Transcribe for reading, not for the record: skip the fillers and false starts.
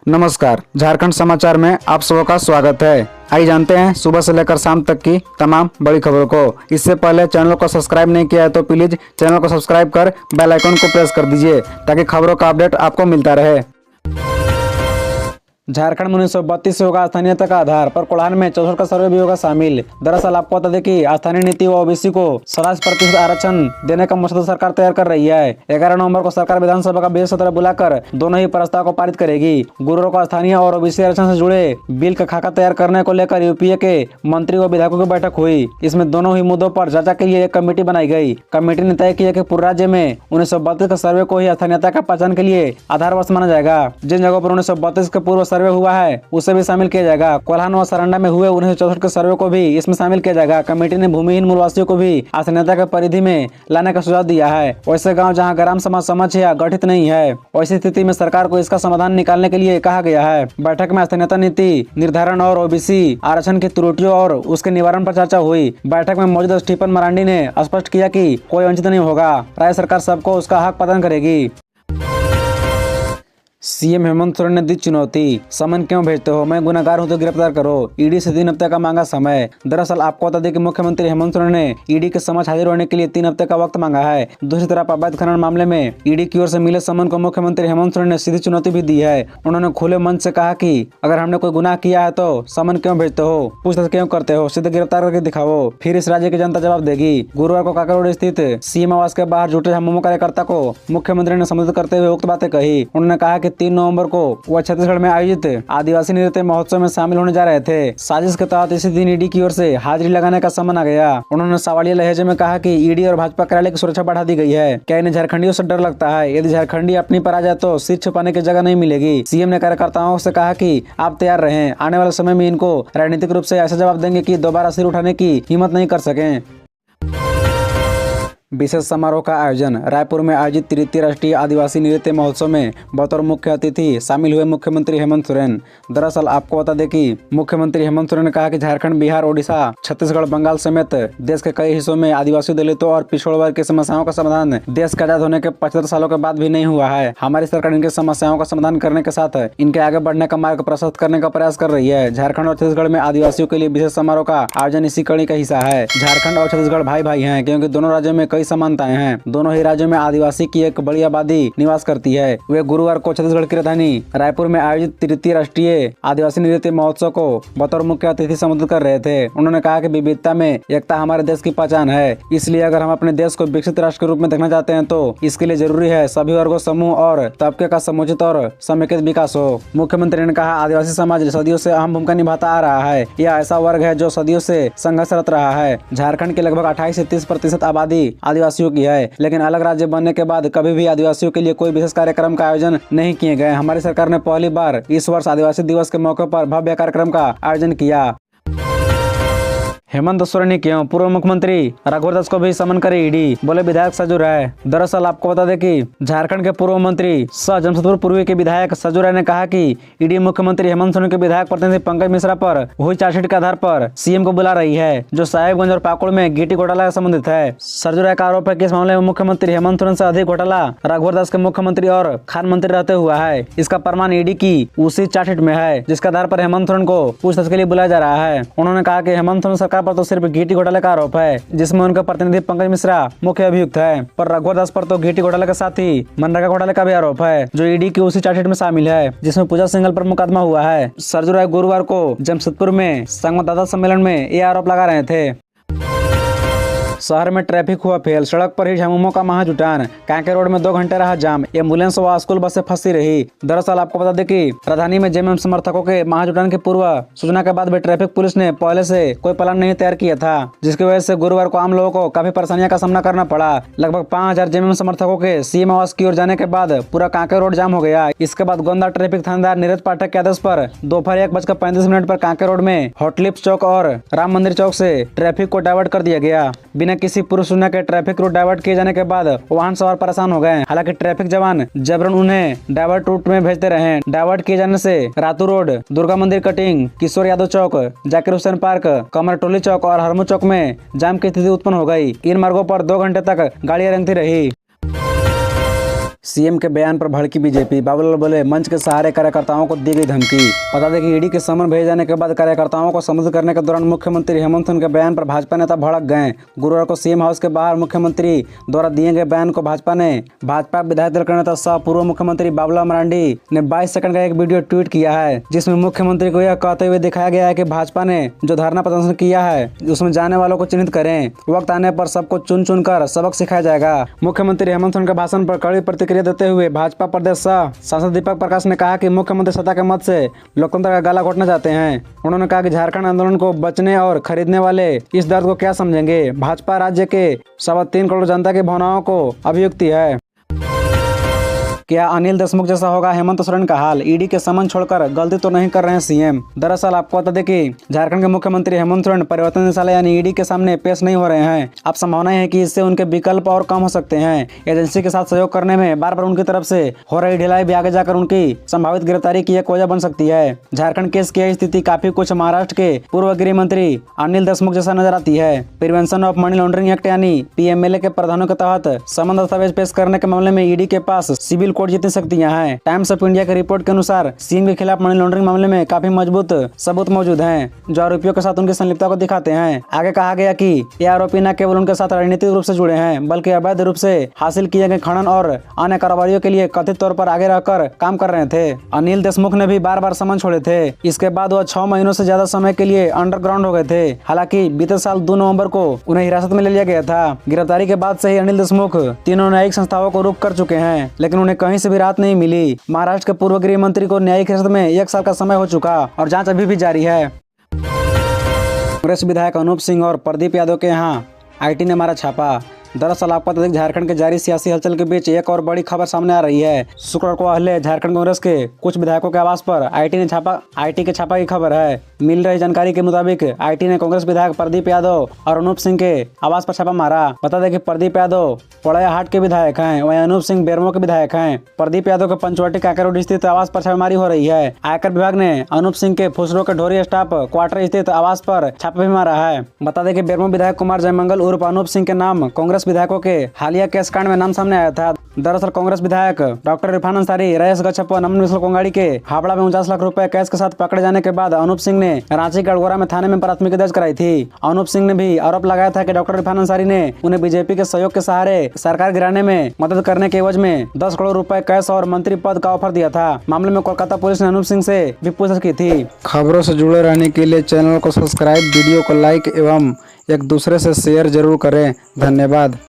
नमस्कार, झारखंड समाचार में आप सबका का स्वागत है। आइए जानते हैं सुबह से लेकर शाम तक की तमाम बड़ी खबरों को। इससे पहले चैनल को सब्सक्राइब नहीं किया है तो प्लीज चैनल को सब्सक्राइब कर बेल आइकन को प्रेस कर दीजिए ताकि खबरों का अपडेट आपको मिलता रहे। झारखंड में 1932 से होगा स्थानीयता का आधार पर कोल्हान में 64 का सर्वे भी होगा शामिल। दरअसल आपको बता दें कि स्थानीय नीति व ओबीसी को 27% आरक्षण देने का मसौदा सरकार तैयार कर रही है। 11 नवंबर को सरकार विधानसभा का विशेष सत्र बुलाकर दोनों ही प्रस्ताव को पारित करेगी। गुरुवार को स्थानीय और ओबीसी आरक्षण से जुड़े बिल का खाका तैयार करने को लेकर यूपीए के मंत्री व विधायकों की बैठक हुई। इसमें दोनों ही मुद्दों पर चर्चा के लिए एक कमेटी बनाई गई। कमेटी ने तय किया कि पूरे राज्य में 1932 का सर्वे को ही स्थानीयता का पहचान के लिए आधार वर्ष माना जाएगा। जिन जगहों पर 1932 के पूर्व सर्वे हुआ है उसे भी शामिल किया जाएगा। कोल्हान व सरंडा में हुए 1964 के सर्वे को भी इसमें शामिल किया जाएगा। कमेटी ने भूमिहीन मूलवासियों को भी स्थानीयता के परिधि में लाने का सुझाव दिया है। वैसे गांव जहां ग्राम समाज समझ या गठित नहीं है, वैसी स्थिति में सरकार को इसका समाधान निकालने के लिए कहा गया है। बैठक में स्थानीयता नीति निर्धारण और ओबीसी आरक्षण की त्रुटियों और उसके निवारण पर चर्चा हुई। बैठक में मौजूद स्टीफन मरांडी ने स्पष्ट किया कि कोई वंचित नहीं होगा। राज्य सरकार सबको उसका हक प्रदान करेगी। सीएम हेमंत सोरेन ने दी चुनौती, समन क्यों भेजते हो, मैं गुनहगार हूं तो गिरफ्तार करो। ईडी से 3 हफ्ते का मांगा समय। दरअसल आपको बता दें कि मुख्यमंत्री हेमंत सोरेन ने ईडी के समक्ष हाजिर होने के लिए 3 हफ्ते का वक्त मांगा है। दूसरी तरफ अवैध खनन मामले में ईडी की ओर से मिले समन को मुख्यमंत्री हेमंत सोरेन ने सीधी चुनौती भी दी है। उन्होंने खुले मन से कहा कि अगर हमने कोई गुनाह किया है तो समन क्यों भेजते हो, पूछताछ क्यों करते हो, सीधे गिरफ्तार करके दिखाओ, फिर इस राज्य की जनता जवाब देगी। गुरुवार को काकरोड स्थित सीएम आवास के बाहर जुटे हममो कार्यकर्ता को मुख्यमंत्री ने संबोधित करते हुए उक्त बातें कही। उन्होंने कहा कि 3 नवंबर को वह छत्तीसगढ़ में आयोजित आदिवासी नृत्य महोत्सव में शामिल होने जा रहे थे। साजिश के तहत इसी दिन ईडी की ओर से हाजिरी लगाने का समन आ गया। उन्होंने सवालिया लहजे में कहा कि ईडी और भाजपा कार्यालय की सुरक्षा बढ़ा दी गई है। क्या इन्हें झारखंडियों से डर लगता है? यदि झारखंडी अपनी पर आ जाए तो सिर छुपाने की जगह नहीं मिलेगी। सीएम ने कार्यकर्ताओं से कहा कि आप तैयार रहें, आने वाले समय में इनको राजनीतिक रूप से ऐसा जवाब देंगे कि दोबारा सिर उठाने की हिम्मत नहीं कर सकें। विशेष समारोह का आयोजन। रायपुर में आयोजित 33 राष्ट्रीय आदिवासी नृत्य महोत्सव में बतौर मुख्य अतिथि शामिल हुए मुख्यमंत्री हेमंत सोरेन। दरअसल आपको बता दें कि मुख्यमंत्री हेमंत सोरेन ने कहा कि झारखंड, बिहार, ओडिशा, छत्तीसगढ़, बंगाल समेत देश के कई हिस्सों में आदिवासी, दलितों और पिछड़े वर्ग की समस्याओं का समाधान देश के आजाद होने के 75 सालों के बाद भी नहीं हुआ है। हमारी सरकार इनकी समस्याओं का समाधान करने के साथ इनके आगे बढ़ने का मार्ग प्रशस्त करने का प्रयास कर रही है। झारखंड और छत्तीसगढ़ में आदिवासियों के लिए विशेष समारोह का आयोजन इसी कड़ी का हिस्सा है। झारखंड और छत्तीसगढ़ भाई भाई हैं क्योंकि दोनों राज्यों में कई समानताएं हैं। दोनों ही राज्यों में आदिवासी की एक बड़ी आबादी निवास करती है। वे गुरुवार को छत्तीसगढ़ की राजधानी रायपुर में आयोजित 33 राष्ट्रीय आदिवासी नृत्य महोत्सव को बतौर मुख्य अतिथि संबोधित कर रहे थे। उन्होंने कहा कि विविधता में एकता हमारे देश की पहचान है। इसलिए अगर हम अपने देश को विकसित राष्ट्र के रूप में देखना चाहते हैं तो इसके लिए जरूरी है सभी वर्गों, समूह और तबके का समुचित और समेकित विकास हो। मुख्यमंत्री ने कहा, आदिवासी समाज सदियों से अहम भूमिका निभाता आ रहा है। यह ऐसा वर्ग है जो सदियों से संघर्षरत रहा है। झारखंड की लगभग 28 से 30% आबादी आदिवासियों की है, लेकिन अलग राज्य बनने के बाद कभी भी आदिवासियों के लिए कोई विशेष कार्यक्रम का आयोजन नहीं किए गए। हमारी सरकार ने पहली बार इस वर्ष आदिवासी दिवस के मौके पर भव्य कार्यक्रम का आयोजन किया। हेमंत सोरेन ने क्यों पूर्व मुख्यमंत्री रघुवर दास को भी समन करे ईडी, बोले विधायक सजू राय। दरअसल आपको बता दें कि झारखंड के पूर्व मंत्री सह जमशेदपुर पूर्वी के विधायक सजू राय ने कहा कि ईडी मुख्यमंत्री हेमंत सोरेन के विधायक प्रतिनिधि पंकज मिश्रा पर हुई चार्जशीट के आधार पर सीएम को बुला रही है, जो साहेबगंज और पाकुड़ में गिट्टी घोटाला से संबंधित है। सजू राय का आरोप है कि इस मामले में मुख्यमंत्री हेमंत सोरेन से अधिक घोटाला रघुवर दास के मुख्यमंत्री और खान मंत्री रहते हुआ है। इसका प्रमाण ईडी की उसी चार्जशीट में है जिसके आधार पर हेमंत सोरेन को पूछताछ के लिए बुलाया जा रहा है। उन्होंने कहा कि हेमंत सोरेन सरकार पर तो सिर्फ गिट्टी घोटाले का आरोप है, जिसमें उनका प्रतिनिधि पंकज मिश्रा मुख्य अभियुक्त है, पर रघुवर दास पर तो गिट्टी घोटाले के साथ ही मनरेगा घोटाले का भी आरोप है, जो ईडी की उसी चार्जशीट में शामिल है, जिसमें पूजा सिंघल पर मुकदमा हुआ है। सजू राय गुरुवार को जमशेदपुर में संवाददाता सम्मेलन में ये आरोप लगा रहे थे। शहर में ट्रैफिक हुआ फेल, सड़क पर ही झमुमो का महाजुटान। कांके रोड में 2 घंटे रहा जाम, एम्बुलेंस व स्कूल बसें फंसी रही। दरअसल आपको बता दें कि राजधानी में जेएमएम समर्थकों के महाजुटान की पूर्व सूचना के बाद भी ट्रैफिक पुलिस ने पहले से कोई प्लान नहीं तैयार किया था, जिसकी वजह से गुरुवार को आम लोगों को काफी परेशानियों का सामना करना पड़ा। लगभग 5000 जेएमएम समर्थकों के सीएम आवास की ओर जाने के बाद पूरा कांके रोड जाम हो गया। इसके बाद गोंदा ट्रैफिक थानेदार नीरज पाठक के आदेश पर दोपहर 1:35 पर कांके रोड में हॉटलिप्स चौक और राम मंदिर चौक से ट्रैफिक को डाइवर्ट कर दिया गया। बिना किसी पूर्व सूचना के ट्रैफिक रूट डाइवर्ट किए जाने के बाद वाहन सवार परेशान हो गए। हालांकि ट्रैफिक जवान जबरन उन्हें डाइवर्ट रूट में भेजते रहे। डाइवर्ट किए जाने से रातू रोड, दुर्गा मंदिर कटिंग, किशोर यादव चौक, जाकिर हुसैन पार्क, कमर टोली चौक और हरमू चौक में जाम की स्थिति उत्पन्न हो गई। इन मार्गों पर 2 घंटे तक गाड़ियां रेंगती रही। सीएम के बयान पर भड़की बीजेपी। बाबूलाल बोले मंच के सहारे कार्यकर्ताओं को दी गई धमकी। बता दें कि ईडी के समन भेजे जाने के बाद कार्यकर्ताओं को संबोधित करने के दौरान मुख्यमंत्री हेमंत सोरेन के बयान पर भाजपा नेता भड़क गए। गुरुवार को सीएम हाउस के बाहर मुख्यमंत्री द्वारा दिए गए बयान को भाजपा विधायक दल के नेता सह पूर्व मुख्यमंत्री बाबूलाल मरांडी ने 22 सेकंड का एक वीडियो ट्वीट किया है, जिसमें मुख्यमंत्री को यह कहते हुए दिखाया गया है कि भाजपा ने जो धरना प्रदर्शन किया है उसमें जाने वालों को चिन्हित करें। वक्त आने पर सबको चुन चुन कर सबक सिखाया जाएगा। मुख्यमंत्री हेमंत सोरेन के भाषण पर कड़ी प्रतिक्रिया देते हुए भाजपा प्रदेश सह सांसद दीपक प्रकाश ने कहा कि मुख्यमंत्री सत्ता के मत से लोकतंत्र का गला घोटना चाहते हैं। उन्होंने कहा कि झारखंड आंदोलन को बचने और खरीदने वाले इस दर्द को क्या समझेंगे। भाजपा राज्य के 3.25 करोड़ जनता की भावनाओं को अभियुक्ति है। क्या अनिल देशमुख जैसा होगा हेमंत सोरेन का हाल? ईडी के समन छोड़कर गलती तो नहीं कर रहे हैं सीएम। दरअसल आपको बता दें कि झारखंड के मुख्यमंत्री हेमंत सोरेन परिवर्तन निदेशालय यानी ईडी के सामने पेश नहीं हो रहे हैं। अब संभावना है कि इससे उनके विकल्प और कम हो सकते हैं। एजेंसी के साथ सहयोग करने में बार बार उनकी तरफ से हो रही ढिलाई भी आगे जाकर उनकी संभावित गिरफ्तारी की एक वजह बन सकती है। झारखंड केस की स्थिति काफी कुछ महाराष्ट्र के पूर्व गृह मंत्री अनिल देशमुख जैसा नजर आती है। Prevention of money laundering act यानी पीएमएलए के प्रावधानों के तहत समन दस्तावेज पेश करने के मामले में ईडी के पास सिविल कोर्ट जितनी शक्तियां हैं। टाइम्स ऑफ इंडिया की रिपोर्ट के अनुसार सीएम के खिलाफ मनी लॉन्ड्रिंग मामले में काफी मजबूत सबूत मौजूद हैं, जो आरोपियों के साथ उनकी संलिप्तता को दिखाते हैं। आगे कहा गया कि ये आरोपी न केवल उनके साथ राजनीतिक रूप से जुड़े हैं, बल्कि अवैध रूप से हासिल किए गए खनन और अन्य कारोबारियों के लिए कथित तौर पर आगे रहकर काम कर रहे थे। अनिल देशमुख ने भी बार बार समन छोड़े थे। इसके बाद वह 6 महीनों से ज्यादा समय के लिए अंडरग्राउंड हो गए थे। हालांकि बीते साल 2 नवंबर को उन्हें हिरासत में ले लिया गया था। गिरफ्तारी के बाद से ही अनिल देशमुख तीनों न्यायिक संस्थाओं को रुक कर चुके हैं, लेकिन उन्हें कहीं से भी राहत नहीं मिली। महाराष्ट्र के पूर्व गृह मंत्री को न्यायिक हिरासत में 1 साल का समय हो चुका और जांच अभी भी जारी है। कांग्रेस विधायक अनूप सिंह और प्रदीप यादव के यहाँ आईटी ने मारा छापा। दरअसल आपको बता दें झारखंड के जारी सियासी हलचल के बीच एक और बड़ी खबर सामने आ रही है। शुक्रवार को अहले झारखंड कांग्रेस के कुछ विधायकों के आवास पर आईटी के छापा की खबर है। मिल रही जानकारी के मुताबिक आईटी ने कांग्रेस विधायक प्रदीप यादव और अनूप सिंह के आवास पर छापा मारा। बता दें कि प्रदीप यादव पोड़ैयाहाट के विधायक हैं, वहीं अनूप सिंह बेरमो के विधायक हैं। प्रदीप यादव के पंचवटी कांकर रोड स्थित आवास पर छापेमारी हो रही है। आयकर विभाग ने अनूप सिंह के फुसरो के ढोरी स्टाफ क्वार्टर स्थित आवास पर छापा भी मारा है। बता दें कि बेरमो विधायक कुमार जयमंगल उर्फ अनूप सिंह के नाम कांग्रेस विधायकों के हालिया केस कांड में नाम सामने आया था। दरअसल कांग्रेस विधायक डॉक्टर इरफान अंसारी, रयस गच्छप्पा, नमन मिश्र कोंगाड़ी के हावड़ा में 49 लाख रुपए कैश के साथ पकड़े जाने के बाद अनूप सिंह ने रांची गढ़गोरा में थाने में प्राथमिकी दर्ज कराई थी। अनूप सिंह ने भी आरोप लगाया था कि डॉक्टर इरफान अंसारी ने उन्हें बीजेपी के सहयोग के सहारे सरकार गिराने में मदद करने के एवज में 10 करोड़ रुपए कैश और मंत्री पद का ऑफर दिया था। मामले में कोलकाता पुलिस ने अनूप सिंह से भी पूछताछ की थी। खबरों से जुड़े रहने के लिए चैनल को सब्सक्राइब, वीडियो को लाइक एवं एक दूसरे से शेयर जरूर करें। धन्यवाद।